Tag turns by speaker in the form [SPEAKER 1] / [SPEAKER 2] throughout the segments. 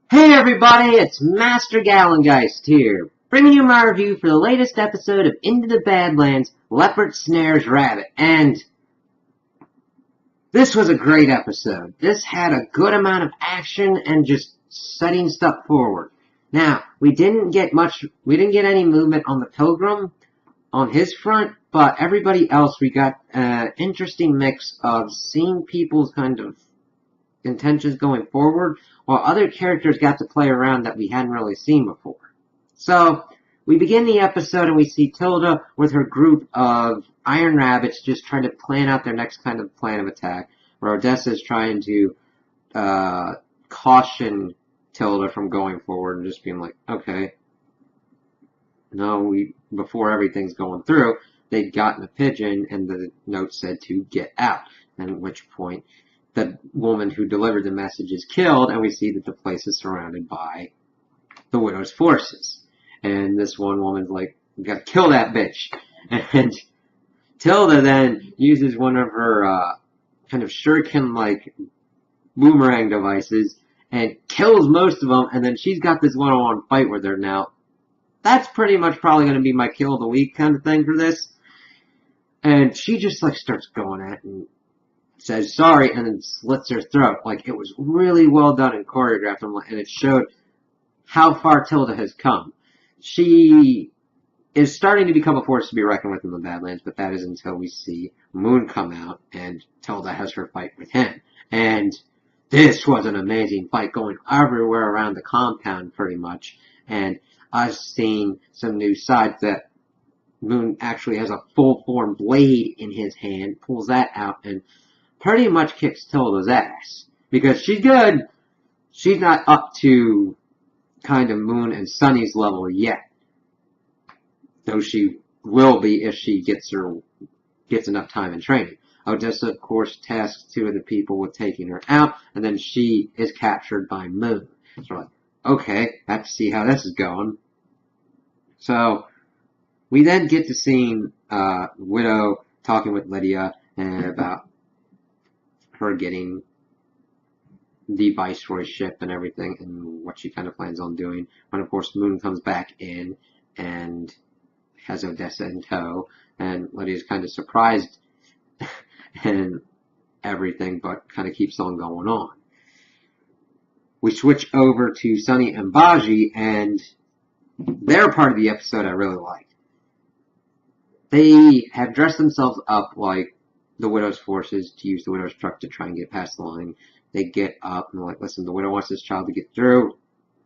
[SPEAKER 1] Hey everybody, it's Master Gallengeist here, bringing you my review for the latest episode of Into the Badlands Leopard Snares Rabbit, and this was a great episode. This had a good amount of action and just setting stuff forward. Now, we didn't get any movement on the Pilgrim, on his front, but everybody else, we got an interesting mix of seeing people's kind of intentions going forward, while other characters got to play around that we hadn't really seen before. So, we begin the episode and we see Tilda with her group of Iron Rabbits just trying to plan out their next kind of plan of attack, where Odessa is trying to caution Tilda from going forward and just being like, okay, no, before everything's going through, they'd gotten a pigeon and the note said to get out, and at which point the woman who delivered the message is killed, and we see that the place is surrounded by the Widow's forces. And this one woman's like, we gotta kill that bitch. And Tilda then uses one of her kind of shuriken-like boomerang devices and kills most of them, and then she's got this one-on-one fight with her now. That's pretty much probably going to be my kill of the week kind of thing for this. And she just like starts going at it and says sorry and then slits her throat. Like, it was really well done and choreographed, and it showed how far Tilda has come. She is starting to become a force to be reckoned with in the Badlands, but that is until we see Moon come out and Tilda has her fight with him. And this was an amazing fight going everywhere around the compound pretty much. And us seeing some new sides that Moon actually has a full-form blade in his hand, pulls that out, and pretty much kicks Tilda's ass. Because she's good. She's not up to kind of Moon and Sunny's level yet. Though she will be if she gets enough time in training. Odessa, of course, tasks two of the people with taking her out, and then she is captured by Moon. So we're like, okay, I have to see how this is going. So, we then get to seeing Widow talking with Lydia about her getting the Viceroy ship and everything, and what she kind of plans on doing. When, of course, Moon comes back in and has Odessa in tow, and Lydia's kind of surprised and everything, but kind of keeps on going on. We switch over to Sunny and Baji, and their part of the episode I really liked. They have dressed themselves up like the Widow's forces to use the Widow's truck to try and get past the line. They get up and they're like, listen, the Widow wants this child to get through.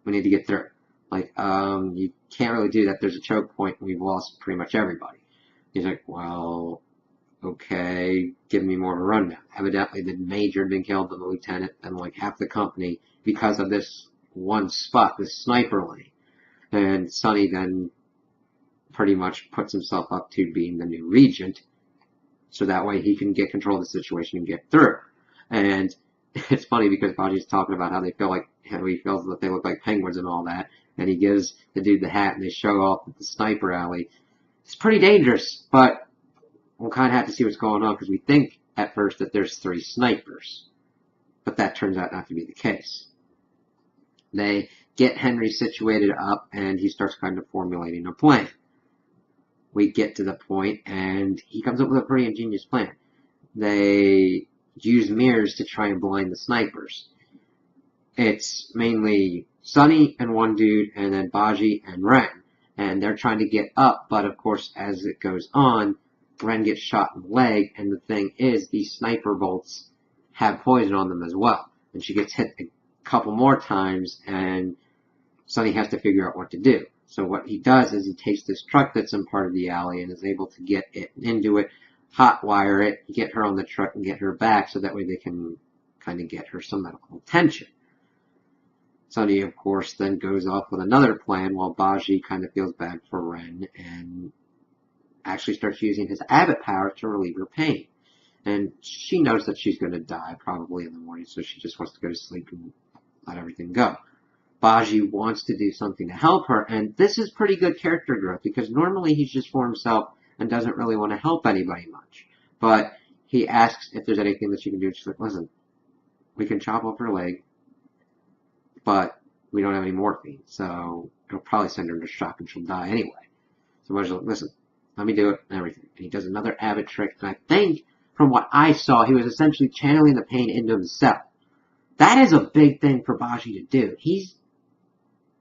[SPEAKER 1] We need to get through. Like, you can't really do that. There's a choke point and we've lost pretty much everybody. He's like, well, okay, give me more of a rundown. Evidently, the major had been killed, and the lieutenant, and like half the company because of this one spot, this sniper lane. And Sunny then pretty much puts himself up to being the new regent, so that way he can get control of the situation and get through. And it's funny because Baji's talking about how he feels that they look like penguins and all that, and he gives the dude the hat and they show off at the sniper alley. It's pretty dangerous, but we'll kind of have to see what's going on, because we think at first that there's 3 snipers, but that turns out not to be the case. They get Henry situated up, and he starts kind of formulating a plan. We get to the point, and he comes up with a pretty ingenious plan. They use mirrors to try and blind the snipers. It's mainly Sunny and one dude, and then Baji and Ren. And they're trying to get up, but of course, as it goes on, Ren gets shot in the leg, and the thing is, these sniper bolts have poison on them as well. And she gets hit a couple more times, and Sunny has to figure out what to do. So what he does is he takes this truck that's in part of the alley and is able to get it into it, hotwire it, get her on the truck and get her back, so that way they can kind of get her some medical attention. Sunny, of course, then goes off with another plan while Baji kind of feels bad for Ren and actually starts using his Abbott power to relieve her pain. And she knows that she's going to die probably in the morning, so she just wants to go to sleep and let everything go. Baji wants to do something to help her, and this is pretty good character growth, because normally he's just for himself and doesn't really want to help anybody much. But he asks if there's anything that she can do, and she's like, listen, we can chop off her leg, but we don't have any morphine, so it'll probably send her into shock and she'll die anyway. So Baji's like, listen, let me do it and everything. And he does another Abbott trick, and I think from what I saw, he was essentially channeling the pain into himself. That is a big thing for Baji to do. He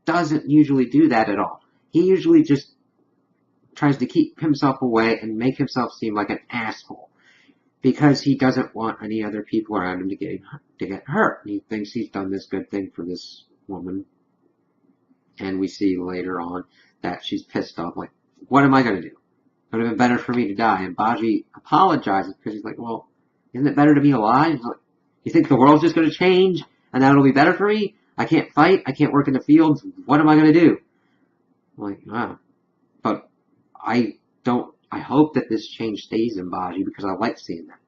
[SPEAKER 1] doesn't usually do that at all. He usually just tries to keep himself away and make himself seem like an asshole because he doesn't want any other people around him to get hurt. He thinks he's done this good thing for this woman, and we see later on that she's pissed off. Like, what am I going to do? It would have been better for me to die. And Baji apologizes because he's like, well, isn't it better to be alive? Like, you think the world's just going to change and that'll be better for me? I can't fight. I can't work in the fields. What am I going to do? I'm like, wow. But I hope that this change stays in Baji because I like seeing that.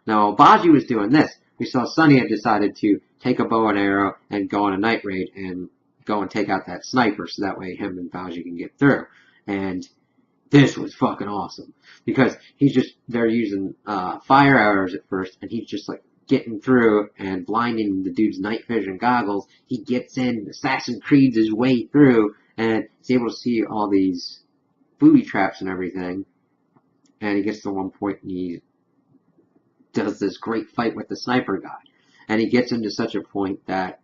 [SPEAKER 1] Now, while Baji was doing this, we saw Sunny had decided to take a bow and arrow and go on a night raid and go and take out that sniper so that way him and Baji can get through. And this was fucking awesome because they're using fire arrows at first, and he's just like getting through and blinding the dude's night vision goggles. He gets in, Assassin's Creed's his way through, and he's able to see all these booby traps and everything. And he gets to one point and he does this great fight with the sniper guy. And he gets into such a point that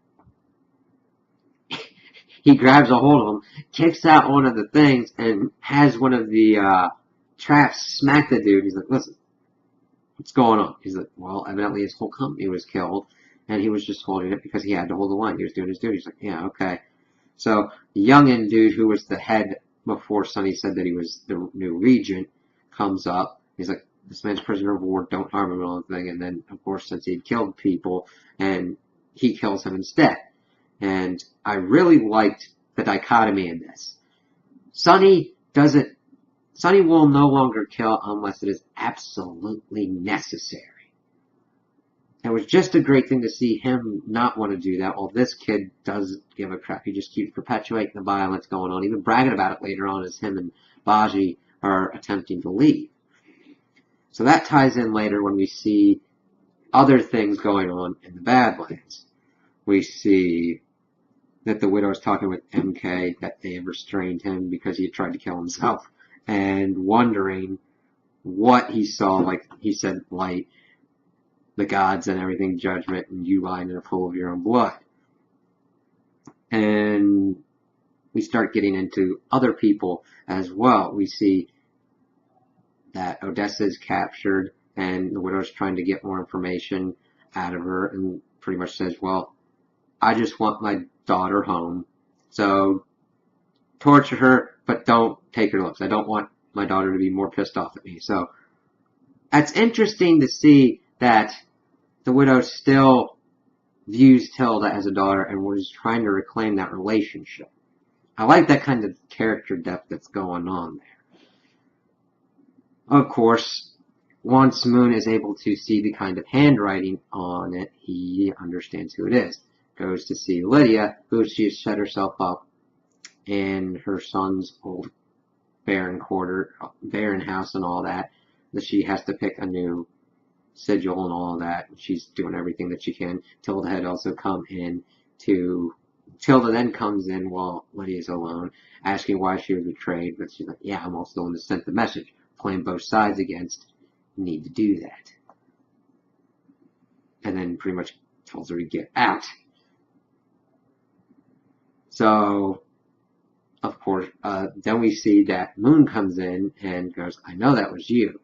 [SPEAKER 1] he grabs a hold of him, kicks out one of the things, and has one of the traps smack the dude. He's like, listen, what's going on? He's like, well, evidently his whole company was killed, and he was just holding it because he had to hold the line. He was doing his duty. He's like, yeah, okay. So the youngin' dude who was the head before Sonny said that he was the new regent comes up. He's like, this man's prisoner of war, don't harm him and everything. And then, of course, since he'd killed people, and he kills him instead. And I really liked the dichotomy in this. Sonny will no longer kill unless it is absolutely necessary. It was just a great thing to see him not want to do that, while this kid doesn't give a crap. He just keeps perpetuating the violence going on, even bragging about it later on as him and Baji are attempting to leave. So that ties in later when we see other things going on in the Badlands. We see that the widow is talking with MK, that they have restrained him because he had tried to kill himself, and wondering what he saw. Like he said, light, the gods and everything, judgment, and you lying in a pool of your own blood. And we start getting into other people as well. We see that Odessa is captured, and the widow's trying to get more information out of her, and pretty much says, well, I just want my daughter home, so torture her, but don't take her lips. I don't want my daughter to be more pissed off at me. So it's interesting to see that the widow still views Tilda as a daughter and was trying to reclaim that relationship. I like that kind of character depth that's going on there. Of course, once Moon is able to see the kind of handwriting on it, he understands who it is. Goes to see Lydia, who she has set herself up in her son's old barren house and all that she has to pick a new sigil and all that. She's doing everything that she can. Tilda had also come in Tilda then comes in while Lydia's alone, asking why she was betrayed, but she's like, yeah, I'm also the one that sent the message, playing both sides against, need to do that. And then pretty much tells her to get out. So, of course, then we see that Moon comes in and goes, I know that was you.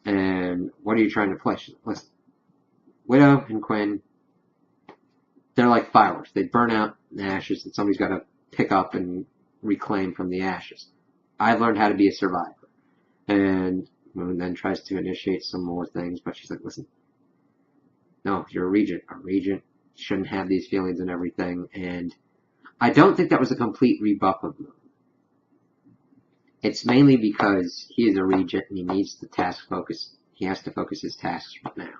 [SPEAKER 1] And what are you trying to play? She's like, listen, Widow and Quinn, they're like fireworks. They burn out in the ashes that somebody's got to pick up and reclaim from the ashes. I've learned how to be a survivor. And Moon then tries to initiate some more things, but she's like, listen, no, you're a regent. A regent shouldn't have these feelings and everything. And I don't think that was a complete rebuff of Moon. It's mainly because he is a regent and he needs the task focus. He has to focus his tasks right now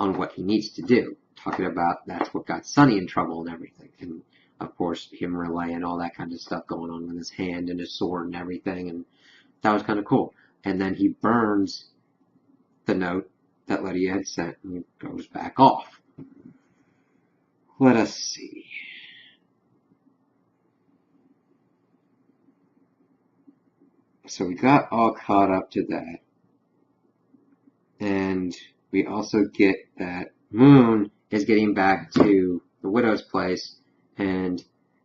[SPEAKER 1] on what he needs to do. Talking about that's what got Sonny in trouble and everything. And of course, him relaying all that kind of stuff going on with his hand and his sword and everything. And that was kind of cool. And then he burns the note that Lydia had sent and goes back off. let us see. So we got all caught up to that. And we also get that Moon is getting back to the widow's place, and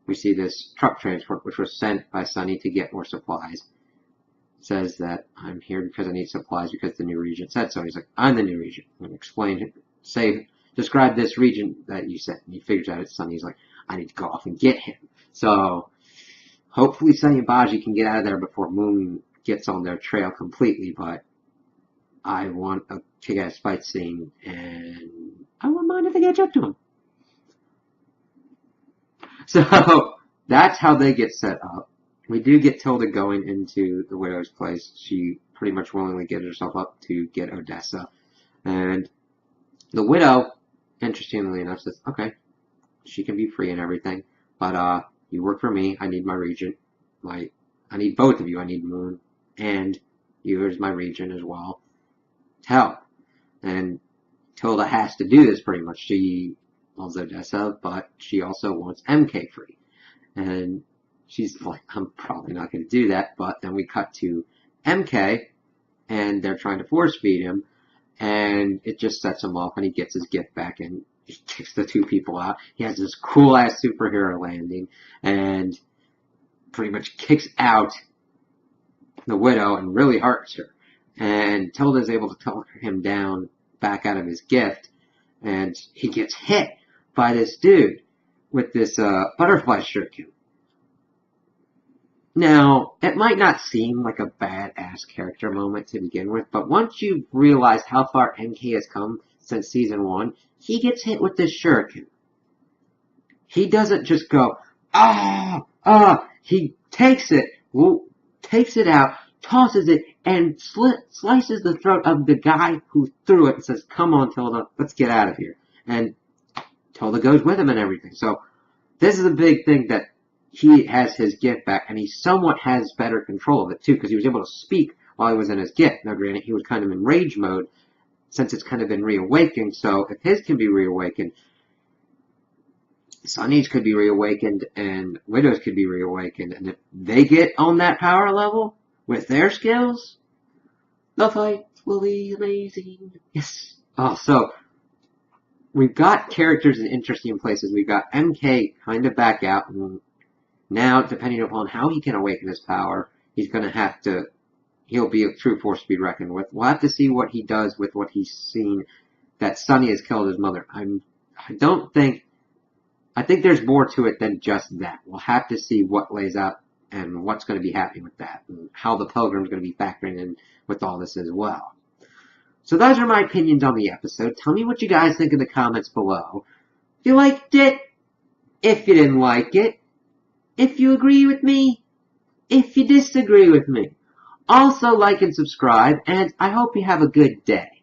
[SPEAKER 1] we see this truck transport, which was sent by Sunny to get more supplies. It says that I'm here because I need supplies because the new regent said so. He's like, I'm the new regent. And explain, describe this regent that you sent. And he figures out it's Sunny. He's like, I need to go off and get him. So hopefully Sunny and Baji can get out of there before Moon gets on their trail completely, but I want a kick-ass fight scene, and I wouldn't mind if they catch up to him. So that's how they get set up. We do get Tilda going into the widow's place. She pretty much willingly gives herself up to get Odessa. And the widow, interestingly enough, says, okay, she can be free and everything, but you work for me. I need my regent. I need both of you. I need Moon and you as my regent as well. Help. And Tilda has to do this pretty much. She loves Odessa, but she also wants MK free. And she's like, I'm probably not going to do that. But then we cut to MK, and they're trying to force feed him, and it just sets him off, and he gets his gift back, and he kicks the two people out. He has this cool-ass superhero landing, and pretty much kicks out the widow and really hurts her. And Tilda's able to talk him down back out of his gift, and he gets hit by this dude with this butterfly shuriken. Now, it might not seem like a badass character moment to begin with, but once you realize how far MK has come since Season 1, he gets hit with this shuriken. He doesn't just go, he takes it out, tosses it, and slices the throat of the guy who threw it and says, come on, Tilda, let's get out of here. And Tilda goes with him and everything. So this is a big thing, that he has his gift back, and he somewhat has better control of it, too, because he was able to speak while he was in his gift. Now, granted, he was kind of in rage mode, since it's kind of been reawakened, so if his can be reawakened, Sunny's could be reawakened, and Widow's could be reawakened, and if they get on that power level with their skills, the fight will be amazing. Yes. Oh, so we've got characters in interesting places. We've got MK kind of back out, and now, depending upon how he can awaken his power, he's going to have to, he'll be a true force to be reckoned with. We'll have to see what he does with what he's seen, that Sunny has killed his mother. I think there's more to it than just that. We'll have to see what lays out and what's going to be happening with that, and how the Pilgrim's going to be factoring in with all this as well. So those are my opinions on the episode. Tell me what you guys think in the comments below. If you liked it, if you didn't like it, if you agree with me, if you disagree with me. Also like and subscribe, and I hope you have a good day.